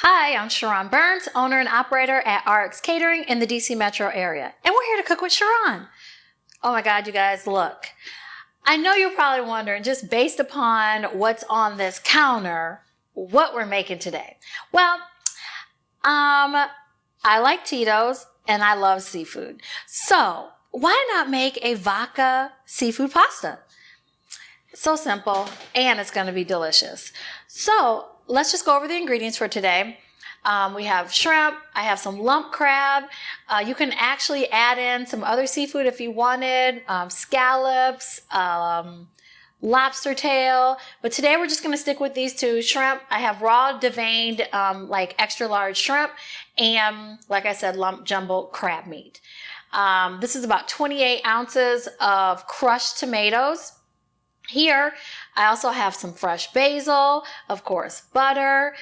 Hi, I'm Sharon Burns, owner and operator at RX Catering in the DC metro area. And we're here to cook with Sharon. Oh my God, you guys, look. I know you're probably wondering, just based upon what's on this counter, what we're making today. Well, I like Tito's and I love seafood. So why not make a vodka seafood pasta? It's so simple and it's going to be delicious. So let's just go over the ingredients for today. We have shrimp. I have some lump crab. You can actually add in some other seafood if you wanted, scallops, lobster tail. But today we're just going to stick with these two. Shrimp. I have raw deveined, like extra large shrimp, and like I said, lump jumbo crab meat. This is about 28 ounces of crushed tomatoes. Here, I also have some fresh basil, of course, butter,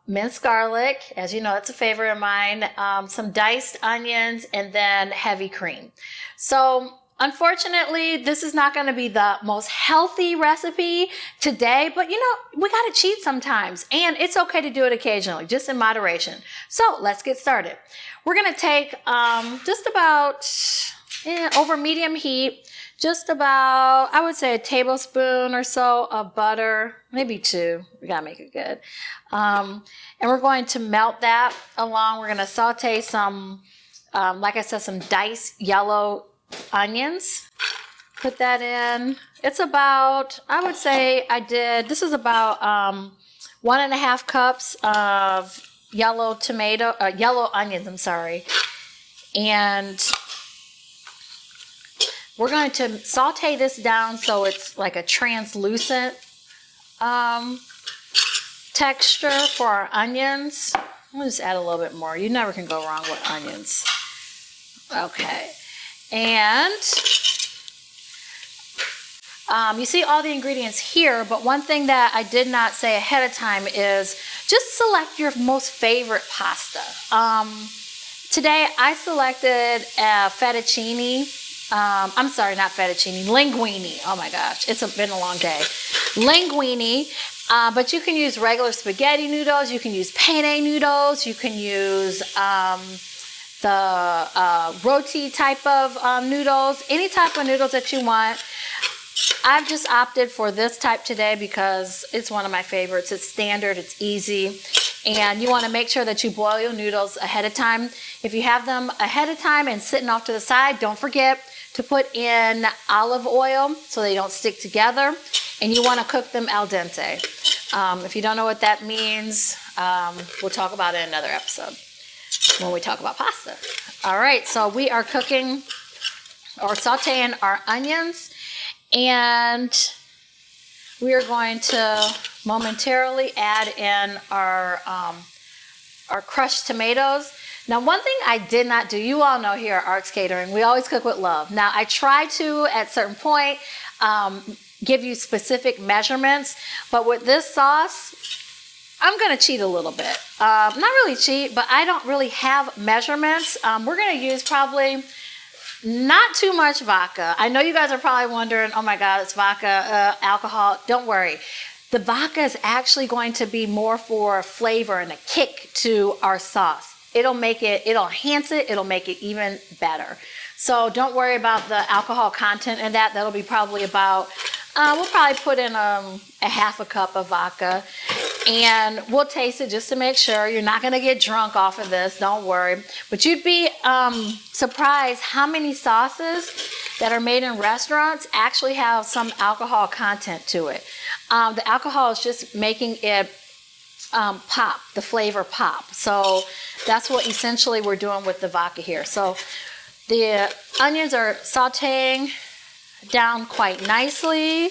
minced garlic, as you know, it's a favorite of mine, some diced onions, and then heavy cream. So, unfortunately, this is not going to be the most healthy recipe today, but you know, we got to cheat sometimes, and it's okay to do it occasionally, just in moderation. So, let's get started. We're going to take just about over medium heat, just about, I would say, a tablespoon or so of butter, maybe two. We gotta make it good. And we're going to melt that along. We're gonna saute some, like I said, some diced yellow onions. Put that in. It's about, I would say this is about 1.5 cups of yellow onions, I'm sorry. And we're going to saute this down so it's like a translucent texture for our onions. I'll just add a little bit more. You never can go wrong with onions. Okay. And you see all the ingredients here, but one thing that I did not say ahead of time is just select your most favorite pasta. Today I selected fettuccine. I'm sorry, not fettuccine, linguine. Oh my gosh, it's been a long day. Linguine, but you can use regular spaghetti noodles, you can use penne noodles, you can use the roti type of noodles, any type of noodles that you want. I've just opted for this type today because it's one of my favorites. It's standard, it's easy, and you want to make sure that you boil your noodles ahead of time. If you have them ahead of time and sitting off to the side, don't forget to put in olive oil so they don't stick together, and you want to cook them al dente. If you don't know what that means, we'll talk about it in another episode when we talk about pasta. All right, so we are cooking or sauteing our onions, and we are going to momentarily add in our crushed tomatoes. Now, one thing I did not do, you all know here at RX Catering, we always cook with love. Now, I try to, at a certain point, give you specific measurements, but with this sauce, I'm going to cheat a little bit. Not really cheat, but I don't really have measurements. We're going to use probably not too much vodka. I know you guys are probably wondering, oh my God, it's vodka, alcohol. Don't worry. The vodka is actually going to be more for flavor and a kick to our sauce. It'll enhance it, it'll make it even better. So don't worry about the alcohol content in that. That'll be probably about, we'll probably put in a half a cup of vodka, and we'll taste it just to make sure. You're not gonna get drunk off of this, don't worry. But you'd be surprised how many sauces that are made in restaurants actually have some alcohol content to it. The alcohol is just making it pop, the flavor pop. So that's what essentially we're doing with the vodka here. So the onions are sauteing down quite nicely,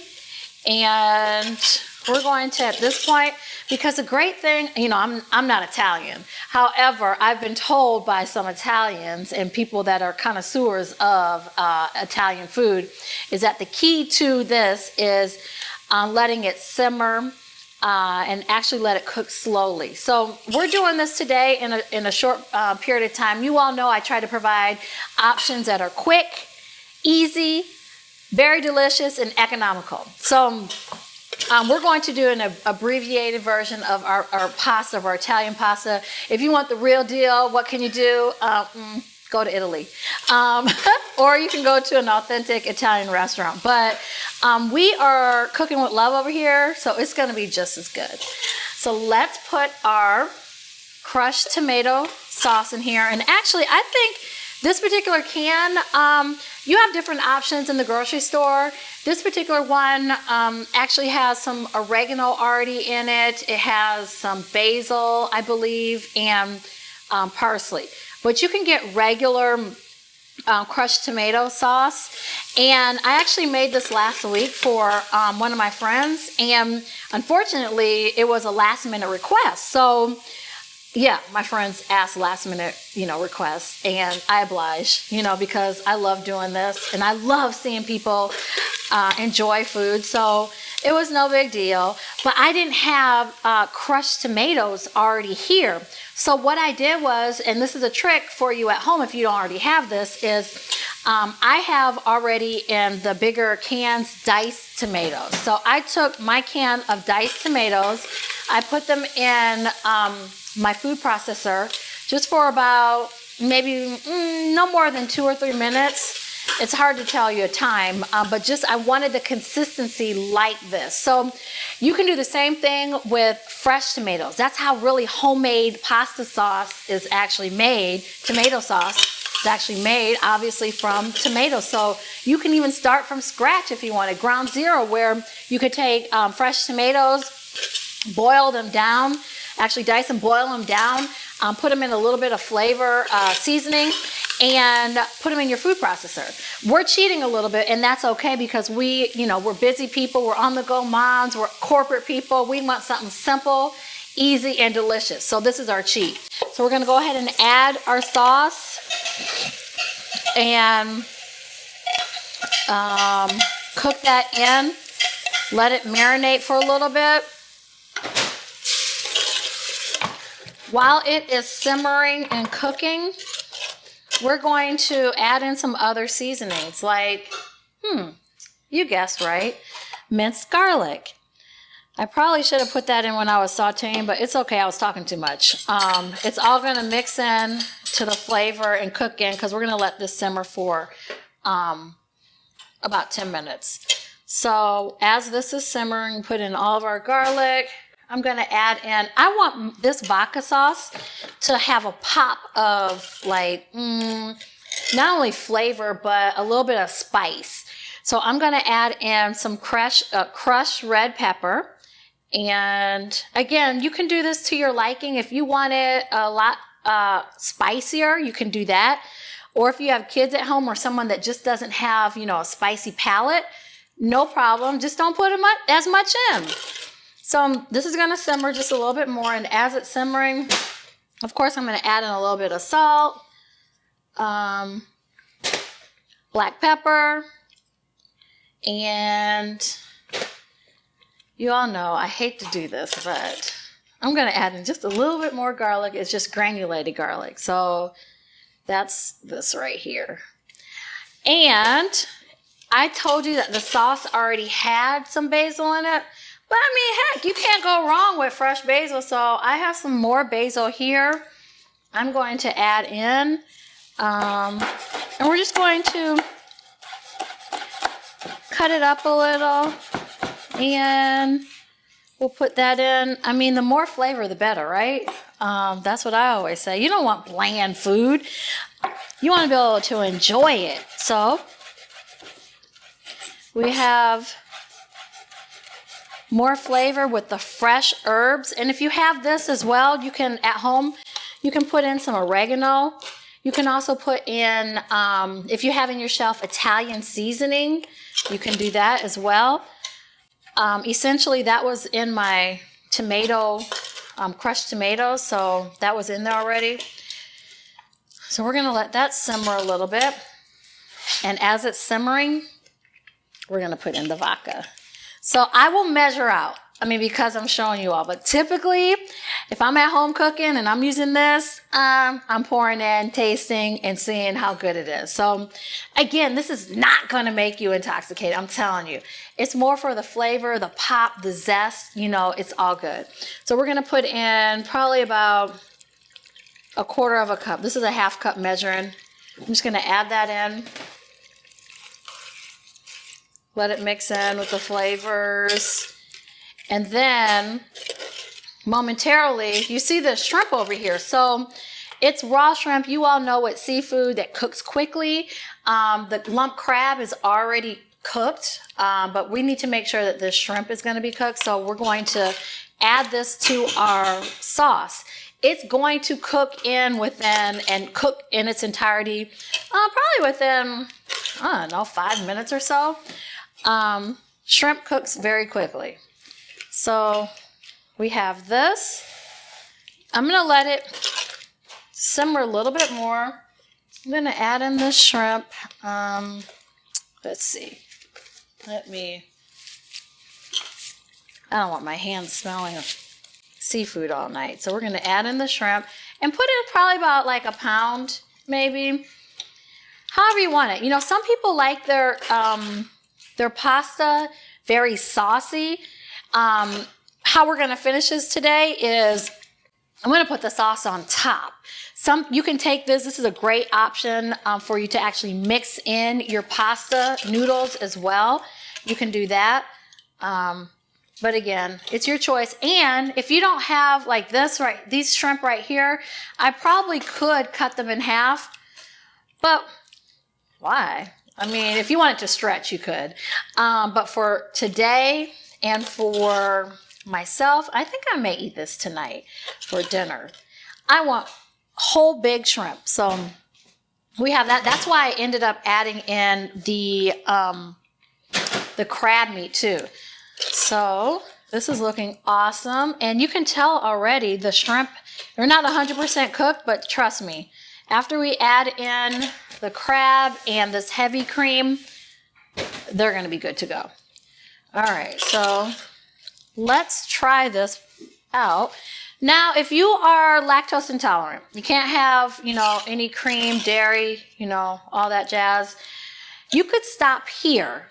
and we're going to, at this point, because the great thing, you know, I'm not Italian. However, I've been told by some Italians and people that are connoisseurs of Italian food is that the key to this is letting it simmer and actually let it cook slowly. So we're doing this today in a short period of time. You all know I try to provide options that are quick, easy, very delicious, and economical. So We're going to do an abbreviated version of our pasta, of our Italian pasta. If you want the real deal, what can you do? Go to Italy. Or you can go to an authentic Italian restaurant. But we are cooking with love over here, so it's going to be just as good. So let's put our crushed tomato sauce in here. And actually, I think this particular can, you have different options in the grocery store. This particular one actually has some oregano already in it. It has some basil, I believe, and parsley. But you can get regular crushed tomato sauce. And I actually made this last week for one of my friends. And unfortunately, it was a last minute request. So yeah, my friends asked last minute, requests, and I oblige, because I love doing this and I love seeing people enjoy food. So it was no big deal, but I didn't have crushed tomatoes already here. So what I did was, and this is a trick for you at home if you don't already have this, is I have already in the bigger cans diced tomatoes. So I took my can of diced tomatoes, I put them in my food processor just for about maybe no more than 2 or 3 minutes. It's hard to tell you a time, but just I wanted the consistency like this. So you can do the same thing with fresh tomatoes. That's how really homemade pasta sauce is actually made. Tomato sauce is actually made obviously from tomatoes. So you can even start from scratch if you wanted. Ground zero, where you could take fresh tomatoes, boil them down, actually dice and boil them down, put them in a little bit of flavor seasoning, and put them in your food processor. We're cheating a little bit, and that's okay, because we're busy people, we're on the go moms, we're corporate people. We want something simple, easy, and delicious. So this is our cheat. So we're gonna go ahead and add our sauce and cook that in. Let it marinate for a little bit. While it is simmering and cooking, we're going to add in some other seasonings like, you guessed right, minced garlic. I probably should have put that in when I was sauteing, but it's okay, I was talking too much. It's all gonna mix in to the flavor and cook in, because we're gonna let this simmer for about 10 minutes. So as this is simmering, put in all of our garlic. I'm gonna add in, I want this vodka sauce to have a pop of like, not only flavor, but a little bit of spice. So I'm gonna add in some crushed red pepper. And again, you can do this to your liking. If you want it a lot spicier, you can do that. Or if you have kids at home or someone that just doesn't have, a spicy palate, no problem, just don't put as much in. So this is gonna simmer just a little bit more, and as it's simmering, of course, I'm gonna add in a little bit of salt, black pepper, and you all know I hate to do this, but I'm gonna add in just a little bit more garlic. It's just granulated garlic. So that's this right here. And I told you that the sauce already had some basil in it. But I mean, heck, you can't go wrong with fresh basil. So I have some more basil here. I'm going to add in. And we're just going to cut it up a little. And we'll put that in. I mean, the more flavor, the better, right? That's what I always say. You don't want bland food. You want to be able to enjoy it. So we have more flavor with the fresh herbs. And if you have this as well, you can, at home, you can put in some oregano. You can also put in, if you have in your shelf Italian seasoning, you can do that as well. Essentially, that was in my tomato, crushed tomatoes, so that was in there already. So we're gonna let that simmer a little bit. And as it's simmering, we're gonna put in the vodka. So I will measure out, because I'm showing you all, but typically, if I'm at home cooking and I'm using this, I'm pouring in, tasting, and seeing how good it is. So again, this is not going to make you intoxicated. I'm telling you. It's more for the flavor, the pop, the zest. You know, it's all good. So we're going to put in probably about a quarter of a cup. This is a half cup measuring. I'm just going to add that in. Let it mix in with the flavors. And then momentarily, you see the shrimp over here. So it's raw shrimp. You all know it's seafood that cooks quickly. The lump crab is already cooked, but we need to make sure that the shrimp is going to be cooked. So we're going to add this to our sauce. It's going to cook within its entirety, probably within, I don't know, 5 minutes or so. Shrimp cooks very quickly. So we have this. I'm going to let it simmer a little bit more. I'm going to add in the shrimp. Let's see. I don't want my hands smelling of seafood all night. So we're going to add in the shrimp and put it probably about like a pound, maybe. However you want it. You know, some people like their pasta very saucy. How we're going to finish this today is I'm going to put the sauce on top. You can take this. This is a great option for you to actually mix in your pasta noodles as well. You can do that. But again, it's your choice. And if you don't have like this, these shrimp right here, I probably could cut them in half. But why? I mean, if you wanted to stretch, you could. But for today and for myself, I think I may eat this tonight for dinner. I want whole big shrimp. So we have that. That's why I ended up adding in the crab meat too. So this is looking awesome. And you can tell already the shrimp, they're not 100% cooked, but trust me, after we add in the crab and this heavy cream, they're going to be good to go. All right, so let's try this out. Now, if you are lactose intolerant, you can't have, any cream, dairy, all that jazz, you could stop here.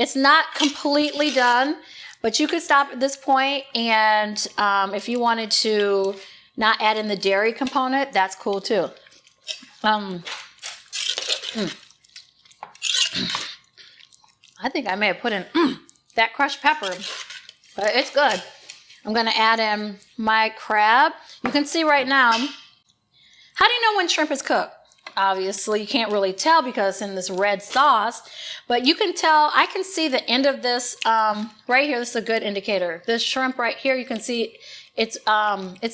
It's not completely done, but you could stop at this point, and if you wanted to not add in the dairy component, that's cool too. I think I may have put in that crushed pepper, but it's good. I'm going to add in my crab. You can see right now, how do you know when shrimp is cooked? Obviously, you can't really tell because it's in this red sauce, but you can tell, I can see the end of this right here. This is a good indicator. This shrimp right here, you can see it's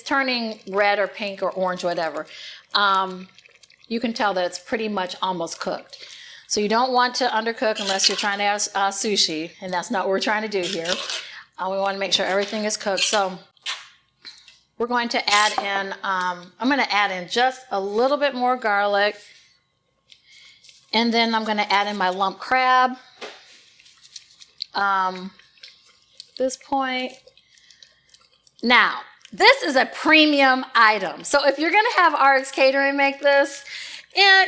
turning red or pink or orange, whatever. You can tell that it's pretty much almost cooked. So you don't want to undercook unless you're trying to have sushi, and that's not what we're trying to do here. We want to make sure everything is cooked. So we're going to add in, I'm going to add in just a little bit more garlic. And then I'm going to add in my lump crab. This point. Now, this is a premium item. So if you're going to have RX Catering make this,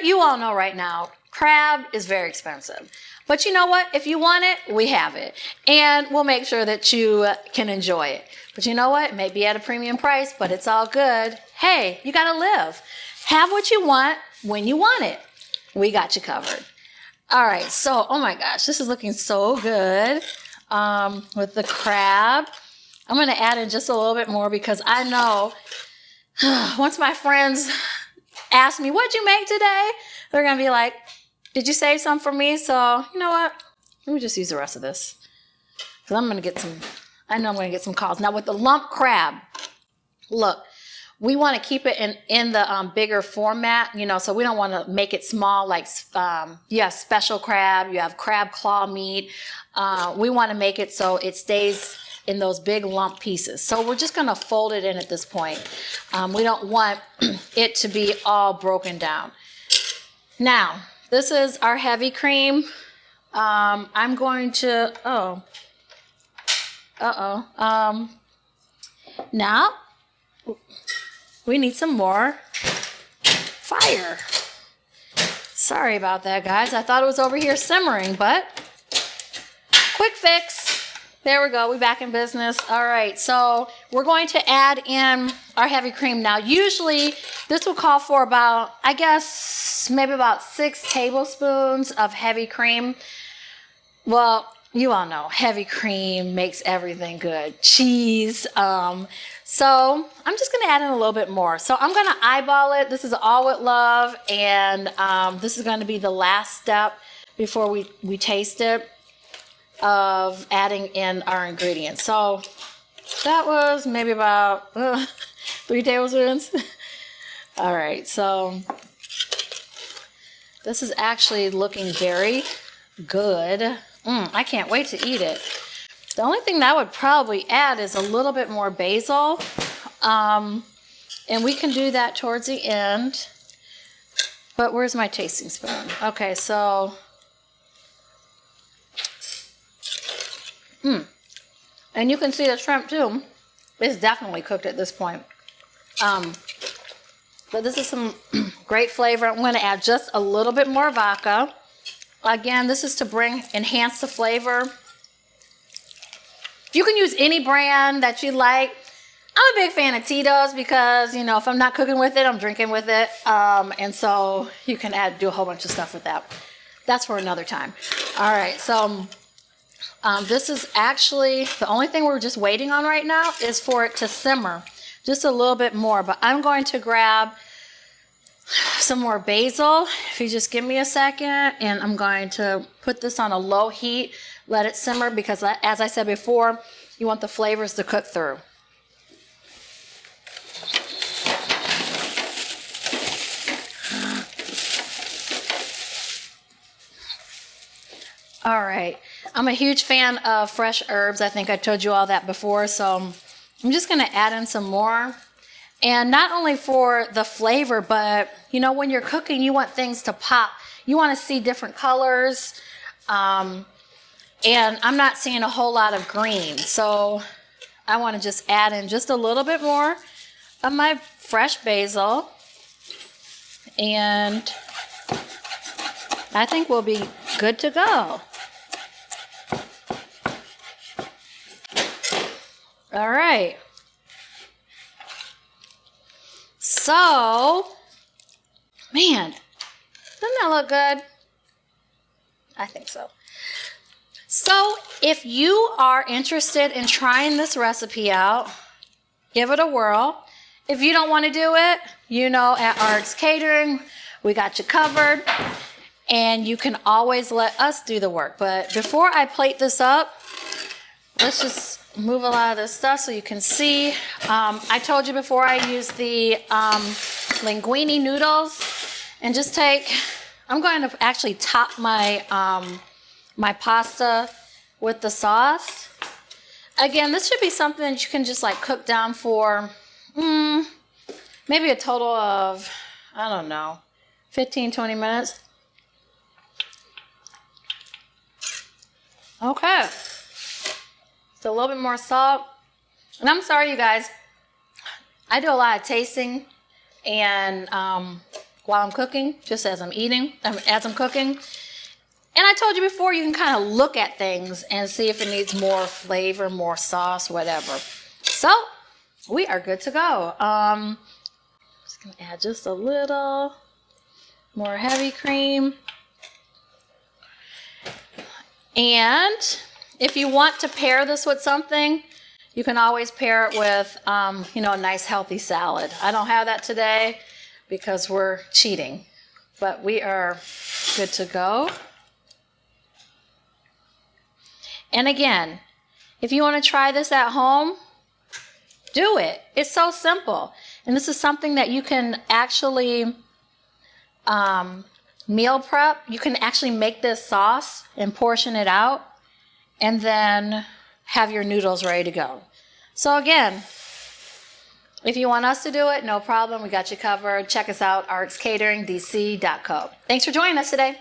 you all know right now, crab is very expensive. But you know what? If you want it, we have it. And we'll make sure that you can enjoy it. But you know what? It may be at a premium price, but it's all good. Hey, you got to live. Have what you want when you want it. We got you covered. All right. So, oh my gosh, this is looking so good with the crab. I'm going to add in just a little bit more because I know once my friends ask me, what'd you make today? They're going to be like, did you save some for me? So, you know what? Let me just use the rest of this. Because I'm going to get some calls. Now, with the lump crab, look, we want to keep it in the bigger format, so we don't want to make it small like, you have special crab, you have crab claw meat. We want to make it so it stays in those big lump pieces. So we're just going to fold it in at this point. We don't want it to be all broken down. Now, this is our heavy cream. I'm going to, now, we need some more fire. Sorry about that, guys. I thought it was over here simmering, but quick fix. There we go. We're back in business. All right, so we're going to add in our heavy cream. Now, usually this will call for about, I guess, maybe about 6 tablespoons of heavy cream. Well, you all know heavy cream makes everything good. Cheese. So I'm just going to add in a little bit more. So I'm going to eyeball it. This is all with love, and this is going to be the last step before we taste it, of adding in our ingredients. So that was maybe about 3 tablespoons. All right, so this is actually looking very good. I can't wait to eat it. The only thing that I would probably add is a little bit more basil. And we can do that towards the end. But where's my tasting spoon? Okay, so and you can see the shrimp too. It's definitely cooked at this point. But this is some great flavor. I'm going to add just a little bit more vodka. Again, this is to enhance the flavor. You can use any brand that you like. I'm a big fan of Tito's because, you know, if I'm not cooking with it, I'm drinking with it. And so you can do a whole bunch of stuff with that. That's for another time. All right, so this is actually the only thing we're just waiting on right now is for it to simmer just a little bit more. But I'm going to grab some more basil, if you just give me a second, and I'm going to put this on a low heat, let it simmer, because as I said before, you want the flavors to cook through. All right, I'm a huge fan of fresh herbs. I think I told you all that before, so I'm just going to add in some more. And not only for the flavor, but, you know, when you're cooking, you want things to pop. You want to see different colors. And I'm not seeing a whole lot of green. So I want to just add in just a little bit more of my fresh basil. And I think we'll be good to go. All right. So, man, doesn't that look good? I think so. So, if you are interested in trying this recipe out, give it a whirl. If you don't want to do it, you know, at Art's Catering, we got you covered, and you can always let us do the work. But before I plate this up, let's just move a lot of this stuff so you can see. I told you before I use the linguine noodles, and just I'm going to actually top my my pasta with the sauce. Again, this should be something that you can just like cook down for maybe a total of, I don't know, 15-20 minutes. Okay. So a little bit more salt. And I'm sorry, you guys. I do a lot of tasting and while I'm cooking, just as I'm eating, as I'm cooking. And I told you before, you can kind of look at things and see if it needs more flavor, more sauce, whatever. So we are good to go. Just gonna add just a little more heavy cream. And if you want to pair this with something, you can always pair it with, you know, a nice healthy salad. I don't have that today because we're cheating, but we are good to go. And again, if you want to try this at home, do it. It's so simple. And this is something that you can actually meal prep. You can actually make this sauce and portion it out, and then have your noodles ready to go. So again, if you want us to do it, no problem. We got you covered. Check us out, artscateringdc.co. Thanks for joining us today.